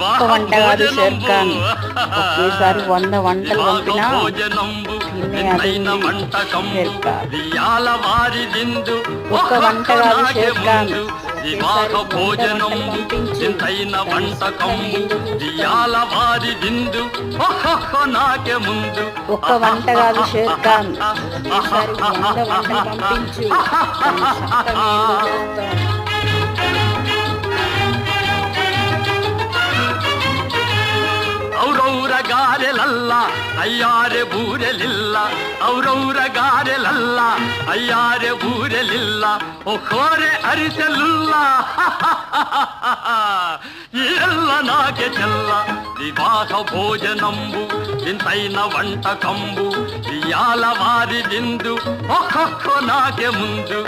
ఒక్క వంట కాదు షేర్ ఖాన్, ఒకేసారి 100 వంటలు పంపినా తినే అది షేర్ ఖాన్. ఒక్క వంట కాదు షేర్ ఖాన్, వివాహ భోజనం చింతైన వంటకం దియాల వారి విందు నాకే ముందు. ఒక్క వంట కాదు షేర్ ఖాన్, ఈసారి 100 వంటలు పంపించు. ಔರೌರ ಗಾರೆಲಲ್ಲ ಅಯ್ಯಾರೆ ಬೂರೆಲಿಲ್ಲ, ಔರೌರ ಗಾರೆಲಲ್ಲ ಅಯ್ಯಾರೆ ಬೂರೆಲಿಲ್ಲ, ಒಕ್ಕೋರೆ ಅರಿಸಲಿಲ್ಲ ಎಲ್ಲ ನಾಗೆ ಚೆಲ್ಲ. వివాహ భోజనంబు ఇంతైన వంటకంబు ఇయాల వారి విందు ఒక్కొక్క నాకే ముందు.